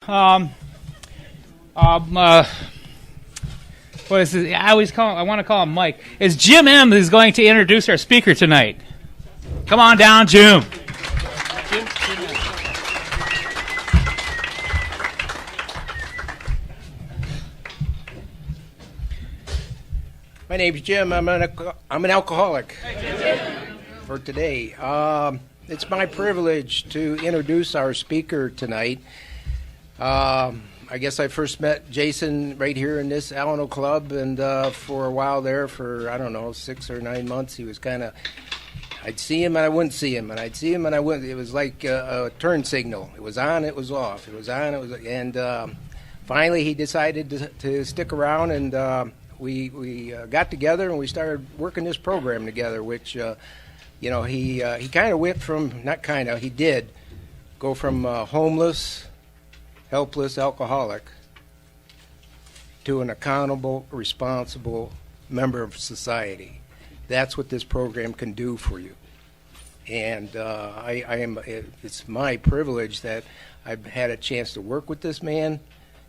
What is it? I want to call him Mike. Is Jim M. who's going to introduce our speaker tonight. Come on down, Jim. My name's Jim. I'm an alcoholic for today. It's my privilege to introduce our speaker tonight. I guess I first met Jason right here in this Alano Club, and for a while there, for, I don't know, 6 or 9 months, he was kind of, I'd see him and I wouldn't see him, and I'd see him and I wouldn't. It was like a turn signal. It was on, it was off. It was on, it was, and finally he decided to stick around, and we got together and we started working this program together, which, he kind of went from, not kind of, he did go from homeless, helpless alcoholic to an accountable, responsible member of society. That's what this program can do for you. And it's my privilege that I've had a chance to work with this man.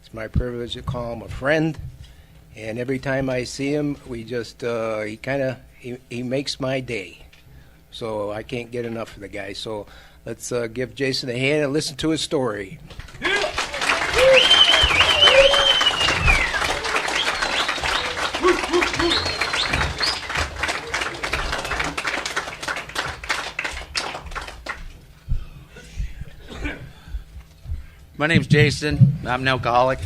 It's my privilege to call him a friend. And every time I see him, we just, he makes my day. So I can't get enough of the guy. So let's give Jason a hand and listen to his story. My name's Jason. I'm an alcoholic.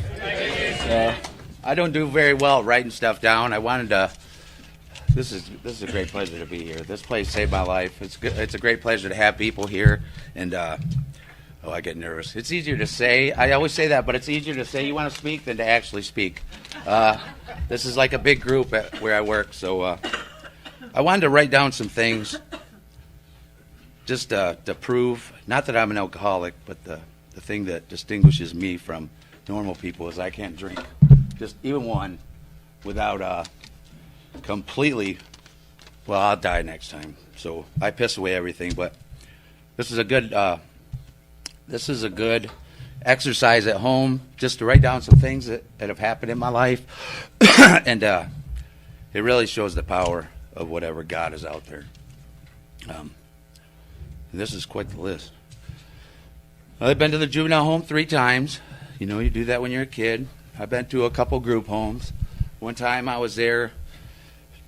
I don't do very well at writing stuff down. I wanted to. This is a great pleasure to be here. This place saved my life. It's good. It's a great pleasure to have people here. And I get nervous. It's easier to say. I always say that, but it's easier to say you want to speak than to actually speak. This is like a big group at where I work. So I wanted to write down some things just to prove, not that I'm an alcoholic, but the thing that distinguishes me from normal people is I can't drink just even one without completely, well, I'll die next time. So I piss away everything, but this is a good exercise at home just to write down some things that have happened in my life. And it really shows the power of whatever God is out there. And this is quite the list. I've been to the juvenile home 3 times. You know, you do that when you're a kid. I've been to a couple group homes. One time I was there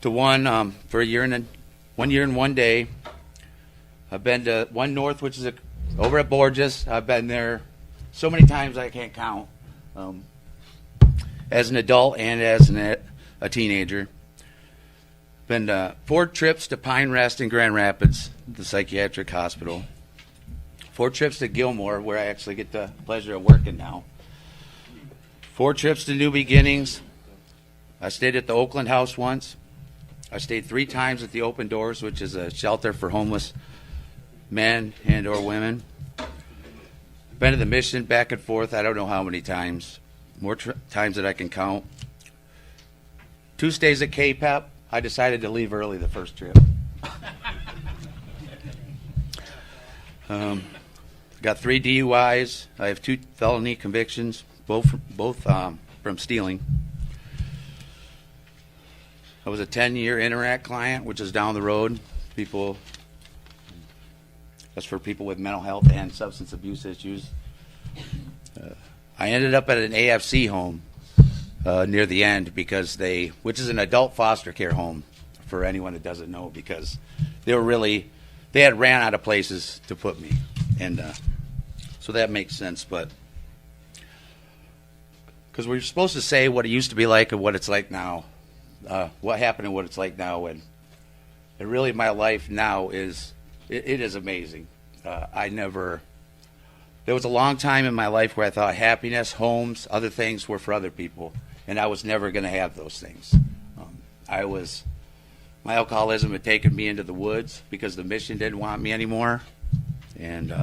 to one for 1 year and 1 day. I've been to One North, which is over at Borges. I've been there so many times I can't count. As an adult and as a teenager. Been 4 trips to Pine Rest in Grand Rapids, the psychiatric hospital. 4 trips to Gilmore, where I actually get the pleasure of working now. 4 trips to New Beginnings. I stayed at the Oakland House once. I stayed 3 times at the Open Doors, which is a shelter for homeless men and or women. Been to the Mission back and forth, I don't know how many times. More times than I can count. 2 stays at KPEP. I decided to leave early the first trip. Got 3 DUIs. I have 2 felony convictions, both from stealing. I was a 10-year Interact client, which is down the road. That's for people with mental health and substance abuse issues. I ended up at an AFC home near the end which is an adult foster care home for anyone that doesn't know, because they had ran out of places to put me. And so that makes sense, but because we're supposed to say what it used to be like and what it's like now, what happened and what it's like now, and really my life now is amazing. There was a long time in my life where I thought happiness, homes, other things were for other people, and I was never going to have those things. My alcoholism had taken me into the woods because the Mission didn't want me anymore, and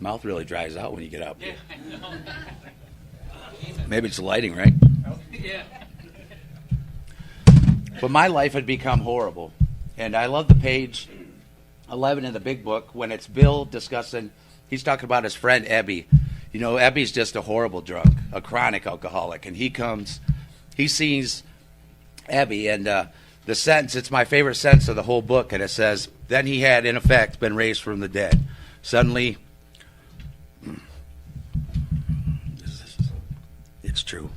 mouth really dries out when you get up. Yeah, I know. Maybe it's the lighting, right? Yeah. But my life had become horrible, and I love the page 11 in the big book when it's Bill discussing. He's talking about his friend Ebby. You know, Ebby's just a horrible drunk, a chronic alcoholic, and he sees Abby, and the sentence, it's my favorite sentence of the whole book, and it says, then he had, in effect, been raised from the dead. Suddenly, it's true.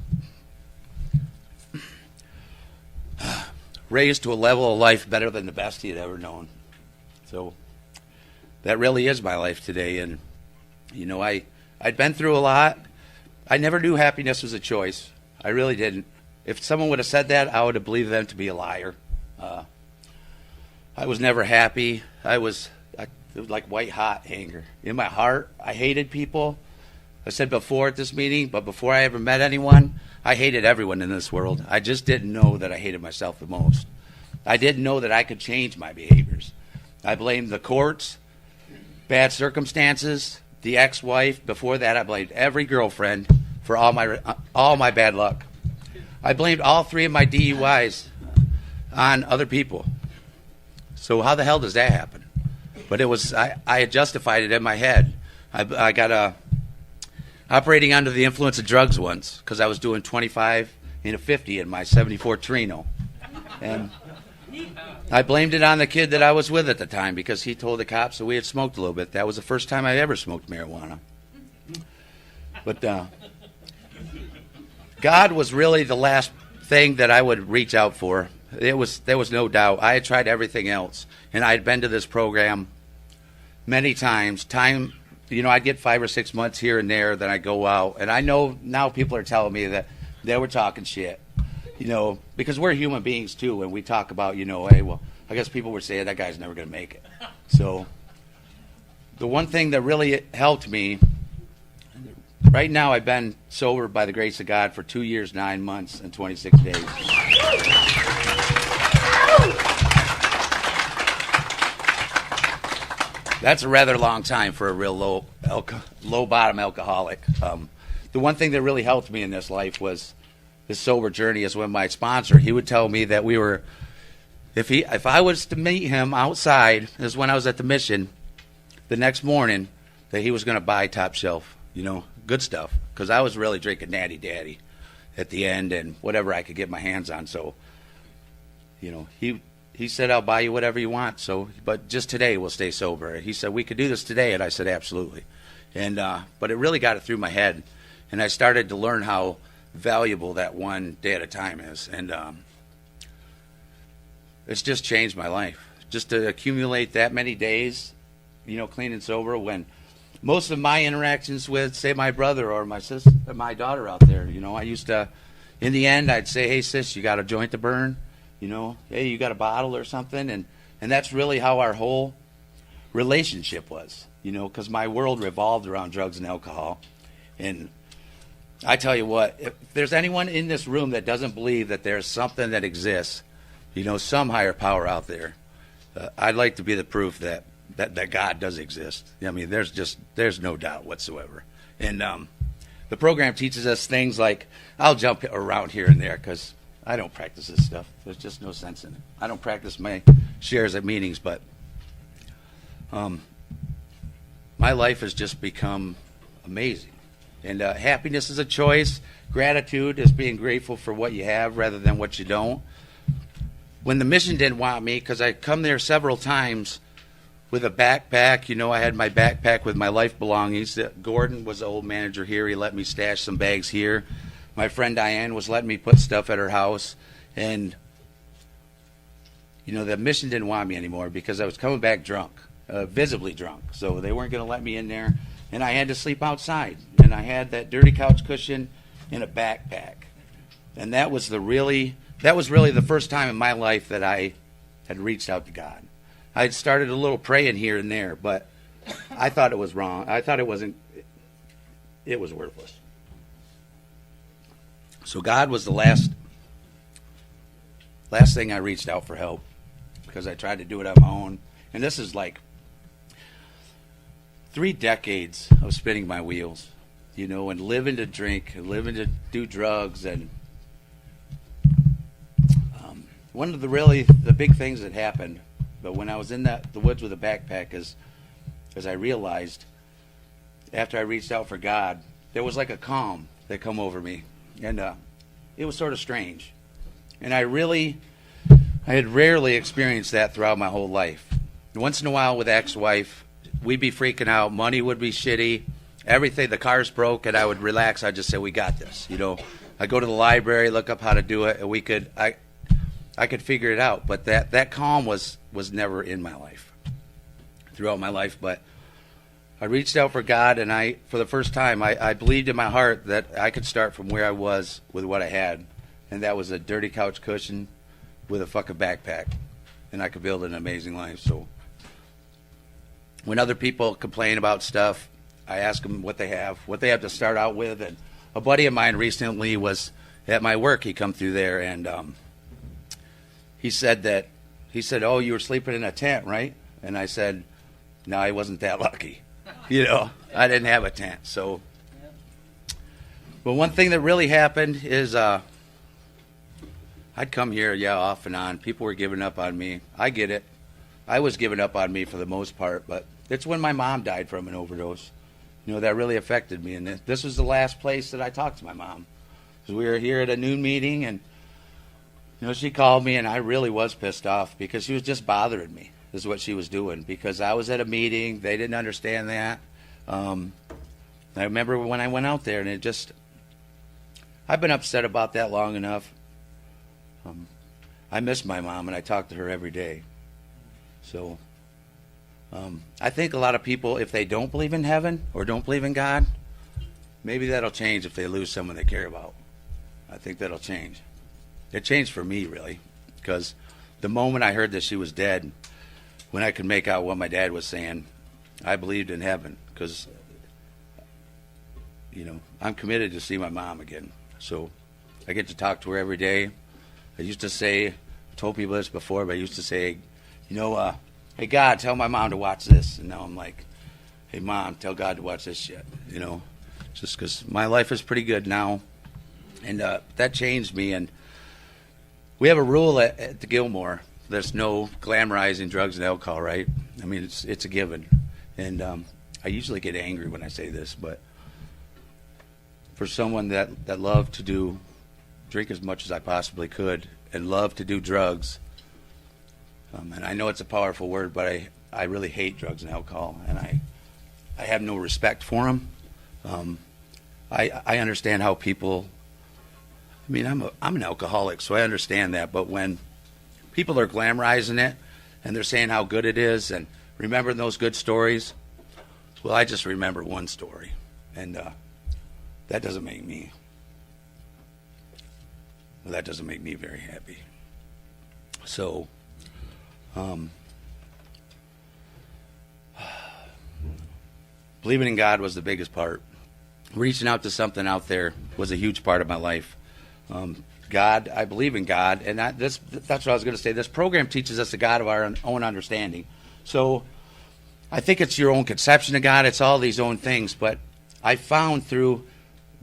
Raised to a level of life better than the best he had ever known. So that really is my life today. And, you know, I'd been through a lot. I never knew happiness was a choice. I really didn't. If someone would have said that, I would have believed them to be a liar. I was never happy. It was like white hot anger. In my heart, I hated people. I said before at this meeting, but before I ever met anyone, I hated everyone in this world. I just didn't know that I hated myself the most. I didn't know that I could change my behaviors. I blamed the courts, bad circumstances, the ex-wife. Before that, I blamed every girlfriend for all my bad luck. I blamed all 3 of my DUIs on other people. So how the hell does that happen? But it was I had justified it in my head. I got operating under the influence of drugs once because I was doing 25 in a 50 in my 74 Torino. And I blamed it on the kid that I was with at the time because he told the cops that we had smoked a little bit. That was the first time I ever smoked marijuana. But God was really the last thing that I would reach out for. There was no doubt. I had tried everything else, and I had been to this program many times. I'd get 5 or 6 months here and there, then I go out, and I know now people are telling me that they were talking shit, because we're human beings too, and we talk about, hey, well, I guess people were saying that guy's never going to make it. So the one thing that really helped me, right now I've been sober by the grace of God for 2 years, 9 months, and 26 days. That's a rather long time for a real low bottom alcoholic. The one thing that really helped me in this life was this sober journey is when my sponsor, he would tell me that if I was to meet him outside, this is when I was at the mission, the next morning, that he was going to buy top shelf, good stuff, because I was really drinking Natty Daddy at the end and whatever I could get my hands on. So, he said, I'll buy you whatever you want. So, but just today we'll stay sober. He said, we could do this today. And I said, absolutely. And, but it really got it through my head. And I started to learn how valuable that one day at a time is. And, it's just changed my life. Just to accumulate that many days, clean and sober, when most of my interactions with, say, my brother or my sister, my daughter out there, I used to, in the end, I'd say, hey, sis, you got a joint to burn? Hey, you got a bottle or something? And that's really how our whole relationship was, because my world revolved around drugs and alcohol. And I tell you what, if there's anyone in this room that doesn't believe that there's something that exists, some higher power out there, I'd like to be the proof that God does exist. I mean, there's no doubt whatsoever. And the program teaches us things like, I'll jump around here and there because I don't practice this stuff. There's just no sense in it. I don't practice my shares at meetings, but my life has just become amazing. And happiness is a choice. Gratitude is being grateful for what you have rather than what you don't. When the mission didn't want me, because I come there several times with a backpack, I had my backpack with my life belongings. Gordon was the old manager here. He let me stash some bags here. My friend Diane was letting me put stuff at her house. And, the mission didn't want me anymore because I was coming back drunk, visibly drunk. So they weren't going to let me in there. And I had to sleep outside. And I had that dirty couch cushion in a backpack. And that was really the first time in my life that I had reached out to God. I had started a little praying here and there, but I thought it was wrong. I thought it was worthless. So God was the last thing I reached out for help, because I tried to do it on my own. And this is like 3 decades of spinning my wheels, and living to drink, and living to do drugs. And one of the big things that happened, but when I was in the woods with a backpack, is I realized after I reached out for God, there was like a calm that come over me, and it was sort of strange. And I had rarely experienced that throughout my whole life. Once in a while with ex-wife, we'd be freaking out, money would be shitty, everything, the car's broke, and I would relax. I'd just say, we got this. I'd go to the library, look up how to do it, and I could figure it out. But that calm was never in my life, throughout my life. But I reached out for God, and for the first time, I believed in my heart that I could start from where I was with what I had, and that was a dirty couch cushion with a fucking backpack, and I could build an amazing life. So when other people complain about stuff, I ask them what they have to start out with. And a buddy of mine recently was at my work. He come through there, and he said, "Oh, you were sleeping in a tent, right?" And I said, "No, I wasn't that lucky. I didn't have a tent." So, but one thing that really happened is I'd come here, off and on. People were giving up on me. I get it. I was giving up on me for the most part, but it's when my mom died from an overdose. That really affected me. And this was the last place that I talked to my mom. Because we were here at a noon meeting, and she called me, and I really was pissed off because she was just bothering me, is what she was doing. Because I was at a meeting, they didn't understand that. I remember when I went out there, and I've been upset about that long enough. I miss my mom, and I talk to her every day. So I think a lot of people, if they don't believe in heaven or don't believe in God, maybe that'll change if they lose someone they care about. I think that'll change. It changed for me, really, because the moment I heard that she was dead, when I could make out what my dad was saying, I believed in heaven, because, I'm committed to see my mom again. So I get to talk to her every day. I used to say, I told people this before, but I used to say, hey, God, tell my mom to watch this. And now I'm like, hey, Mom, tell God to watch this shit. Just because my life is pretty good now. And that changed me. And we have a rule at the Gilmore. There's no glamorizing drugs and alcohol, right? I mean, it's a given. And I usually get angry when I say this, but for someone that loved to drink as much as I possibly could and loved to do drugs, and I know it's a powerful word, but I really hate drugs and alcohol, and I have no respect for them. I understand how people, I'm an alcoholic, so I understand that, but when people are glamorizing it and they're saying how good it is and remembering those good stories, well, I just remember one story, and that doesn't make me very happy. So believing in God was the biggest part. Reaching out to something out there was a huge part of my life. God, I believe in God, and that's what I was going to say. This program teaches us the God of our own understanding. So I think it's your own conception of God. It's all these own things. But I found through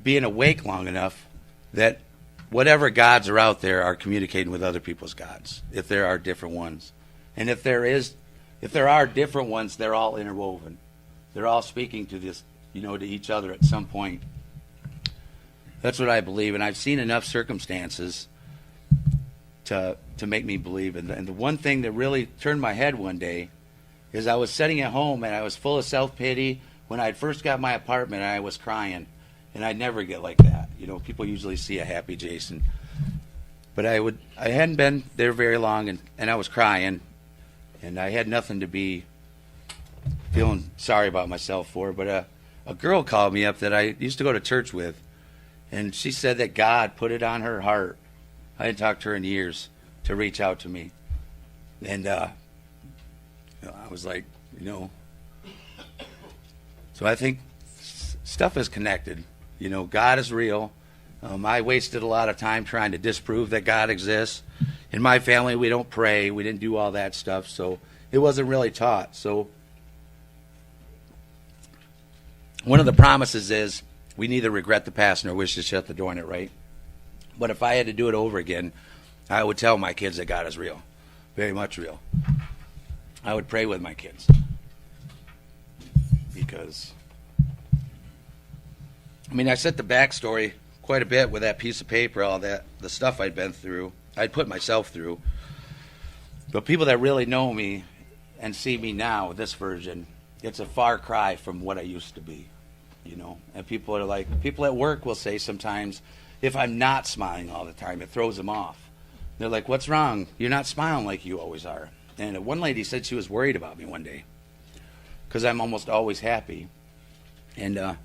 being awake long enough that whatever gods are out there are communicating with other people's gods, if there are different ones. And if there are different ones, they're all interwoven. They're all speaking to this, to each other at some point. That's what I believe, and I've seen enough circumstances to make me believe. And the one thing that really turned my head one day is I was sitting at home, and I was full of self-pity. When I first got my apartment, I was crying, and I'd never get like that. People usually see a happy Jason. But I hadn't been there very long, and I was crying, and I had nothing to be feeling sorry about myself for. But a girl called me up that I used to go to church with, and she said that God put it on her heart. I hadn't talked to her in years, to reach out to me. And I was like, so I think stuff is connected. God is real. I wasted a lot of time trying to disprove that God exists. In my family, we don't pray. We didn't do all that stuff, so it wasn't really taught. So one of the promises is we neither regret the past nor wish to shut the door on it, right? But if I had to do it over again, I would tell my kids that God is real, very much real. I would pray with my kids because I mean, I set the backstory quite a bit with that piece of paper, all that, the stuff I'd been through, I'd put myself through. But people that really know me and see me now, this version, it's a far cry from what I used to be, you know. And people are like, people at work will say sometimes, if I'm not smiling all the time, it throws them off. They're like, what's wrong? You're not smiling like you always are. And one lady said she was worried about me one day because I'm almost always happy. And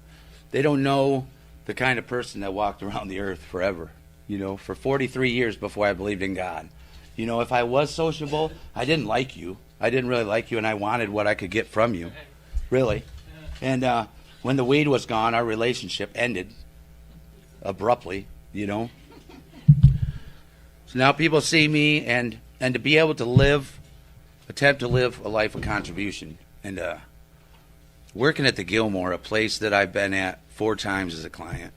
they don't know the kind of person that walked around the earth forever, you know, for 43 years before I believed in God. You know, if I was sociable, I didn't like you. I didn't really like you, and I wanted what I could get from you, really. And when the weed was gone, our relationship ended abruptly, you know. So now people see me, and to be able to attempt to live a life of contribution. And working at the Gilmore, a place that I've been at 4 times as a client.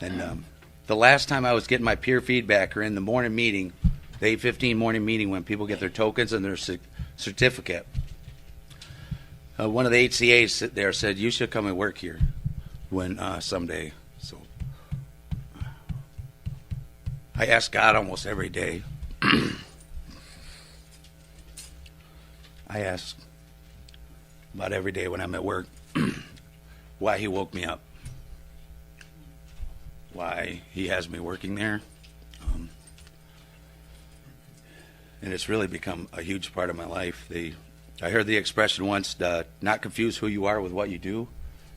And the last time I was getting my peer feedback or in the morning meeting, the 8:15 morning meeting when people get their tokens and their certificate, one of the HCAs there said, you should come and work here when someday. So I ask God almost every day. I ask about every day when I'm at work why he woke me up, why he has me working there. And it's really become a huge part of my life. I heard the expression once, not confuse who you are with what you do.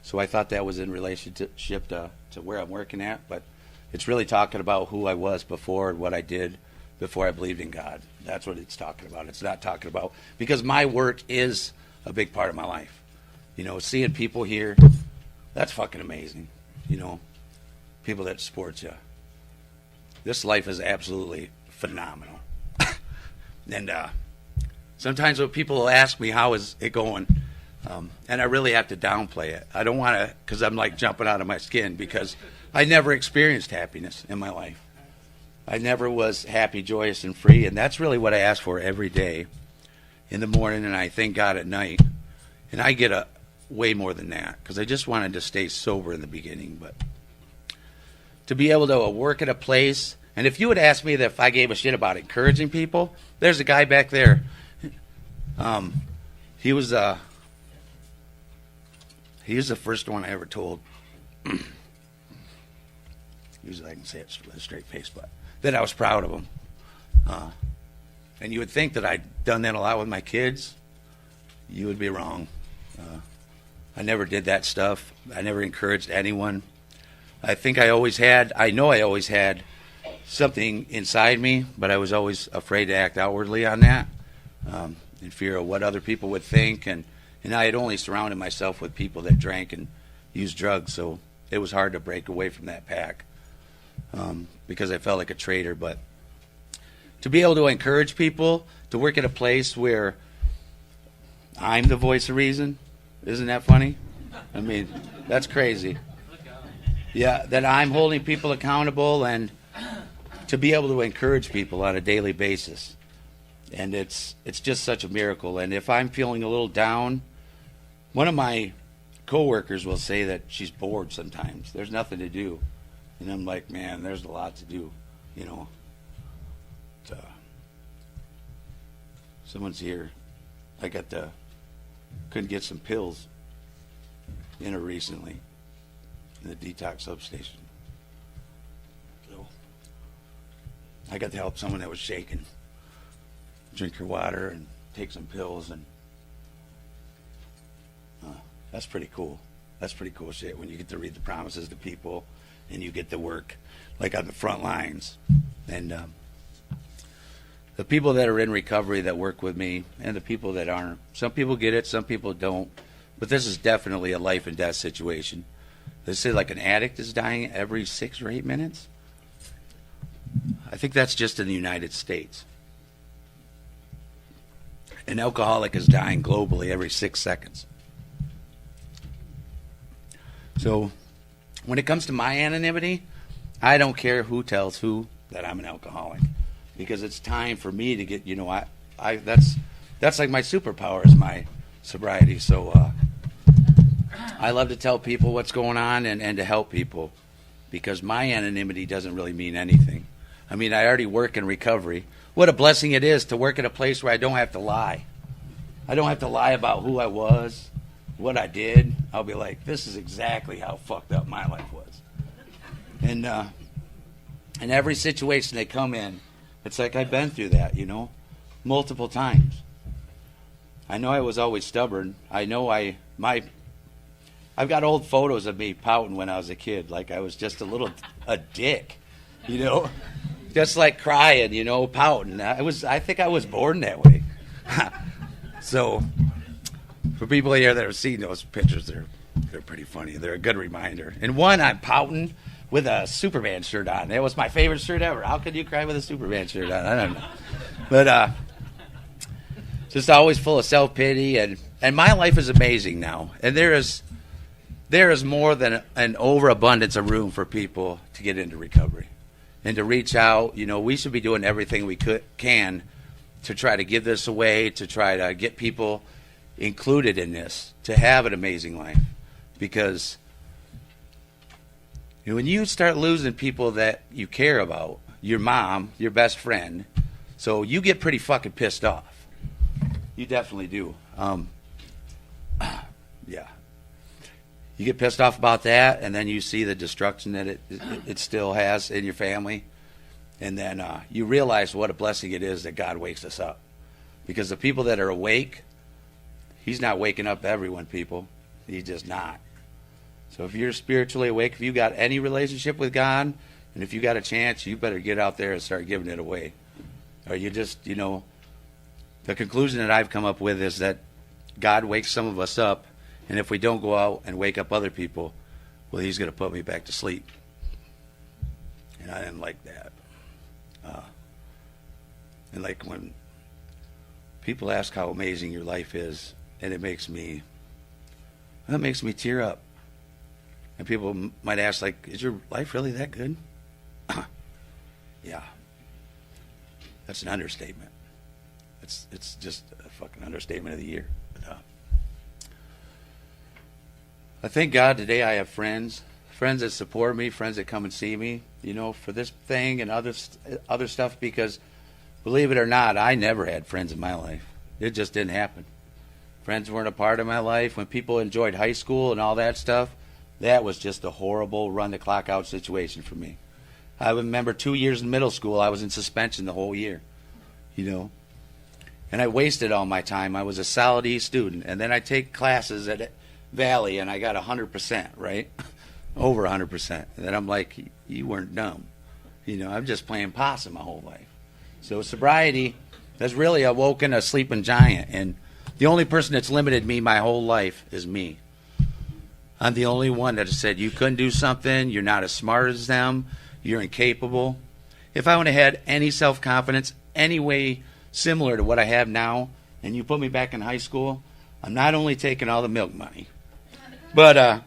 So I thought that was in relationship to where I'm working at, but it's really talking about who I was before and what I did before I believed in God. That's what it's talking about. It's not talking about, because my work is a big part of my life. You know, seeing people here, that's fucking amazing. You know, people that support you. This life is absolutely phenomenal. And sometimes when people will ask me, how is it going? And I really have to downplay it. I don't want to, because I'm like jumping out of my skin, because I never experienced happiness in my life. I never was happy, joyous, and free. And that's really what I ask for every day in the morning, and I thank God at night. And I get way more than that, because I just wanted to stay sober in the beginning. But to be able to work at a place, and if you would ask me that if I gave a shit about encouraging people, there's a guy back there. He was the first one I ever told. Usually I can say it with a straight face, but that I was proud of him. And you would think that I'd done that a lot with my kids. You would be wrong. I never did that stuff. I never encouraged anyone. I know I always had something inside me, but I was always afraid to act outwardly on that, in fear of what other people would think. And I had only surrounded myself with people that drank and used drugs, so it was hard to break away from that pack, because I felt like a traitor. But to be able to encourage people, to work at a place where I'm the voice of reason, isn't that funny? I mean, that's crazy. Yeah, that I'm holding people accountable, and to be able to encourage people on a daily basis. And it's just such a miracle. And if I'm feeling a little down, one of my coworkers will say that she's bored sometimes. There's nothing to do. And I'm like, man, there's a lot to do, you know. Someone's here. Couldn't get some pills in her recently in the detox substation. So I got to help someone that was shaking drink her water and take some pills, and that's pretty cool. That's pretty cool shit when you get to read the promises to people and you get to work like on the front lines. And the people that are in recovery that work with me, and the people that aren't, some people get it, some people don't, but this is definitely a life and death situation. They say like an addict is dying every 6 or 8 minutes. I think that's just in the United States. An alcoholic is dying globally every 6 seconds. So when it comes to my anonymity, I don't care who tells who that I'm an alcoholic, because it's time for me to get, that's like my superpower is my sobriety. So I love to tell people what's going on and to help people, because my anonymity doesn't really mean anything. I mean, I already work in recovery. What a blessing it is to work at a place where I don't have to lie. I don't have to lie about who I was, what I did. I'll be like, this is exactly how fucked up my life was. And in every situation they come in, it's like I've been through that, you know, multiple times. I know I was always stubborn. I know I've got old photos of me pouting when I was a kid, like I was just a dick, you know, just like crying, you know, pouting. I think I was born that way. So for people here that have seen those pictures, they're pretty funny. They're a good reminder. And one, I'm pouting with a Superman shirt on. That was my favorite shirt ever. How could you cry with a Superman shirt on? I don't know. But just always full of self-pity. And my life is amazing now. And there is more than an overabundance of room for people to get into recovery and to reach out. You know, we should be doing everything we can to try to give this away, to try to get people included in this, to have an amazing life. Because you know, when you start losing people that you care about, your mom, your best friend, so you get pretty fucking pissed off. You definitely do. Yeah. You get pissed off about that, and then you see the destruction that it still has in your family. And then you realize what a blessing it is that God wakes us up. Because the people that are awake, he's not waking up everyone, people. He's just not. So if you're spiritually awake, if you got any relationship with God, and if you got a chance, you better get out there and start giving it away. Or you just, you know, the conclusion that I've come up with is that God wakes some of us up, and if we don't go out and wake up other people, well, he's going to put me back to sleep. And I didn't like that. And like when people ask how amazing your life is, and it makes me tear up. And people might ask, like, is your life really that good? Yeah. That's an understatement. It's just a fucking understatement of the year. But, I thank God today I have friends that support me, friends that come and see me, you know, for this thing and other stuff, because believe it or not, I never had friends in my life. It just didn't happen. Friends weren't a part of my life. When people enjoyed high school and all that stuff, that was just a horrible run-the-clock-out situation for me. I remember 2 years in middle school, I was in suspension the whole year, you know. And I wasted all my time. I was a solid E student. And then I take classes at Valley, and I got 100%, right? Over 100%. And then I'm like, you weren't dumb. You know, I'm just playing possum my whole life. So sobriety has really awoken a sleeping giant. And the only person that's limited me my whole life is me. I'm the only one that has said, you couldn't do something, you're not as smart as them, you're incapable. If I would have had any self-confidence, any way similar to what I have now, and you put me back in high school, I'm not only taking all the milk money, but,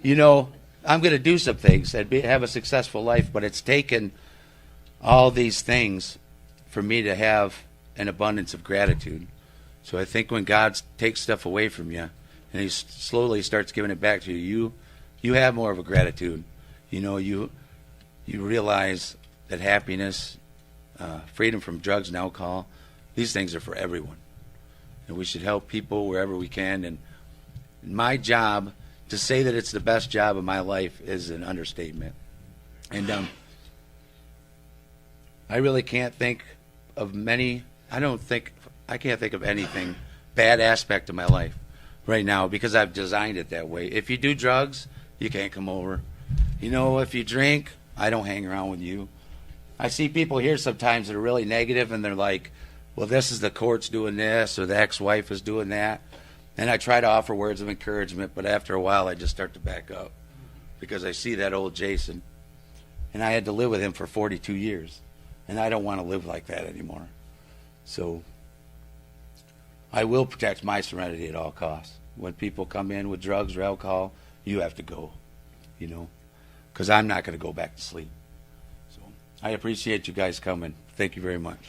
you know, I'm going to do some things and have a successful life, but it's taken all these things for me to have an abundance of gratitude. So I think when God takes stuff away from you, and he slowly starts giving it back to you, you have more of a gratitude. You know, you realize that happiness, freedom from drugs and alcohol, these things are for everyone. And we should help people wherever we can. And my job, to say that it's the best job of my life, is an understatement. And I really can't think of I can't think of anything bad aspect of my life right now, because I've designed it that way. If you do drugs, you can't come over. You know, if you drink, I don't hang around with you. I see people here sometimes that are really negative, and they're like, well, this is the court's doing this, or the ex-wife is doing that. And I try to offer words of encouragement, but after a while I just start to back up, because I see that old Jason, and I had to live with him for 42 years, and I don't want to live like that anymore. So I will protect my serenity at all costs. When people come in with drugs or alcohol, you have to go, you know, because I'm not going to go back to sleep. So I appreciate you guys coming. Thank you very much.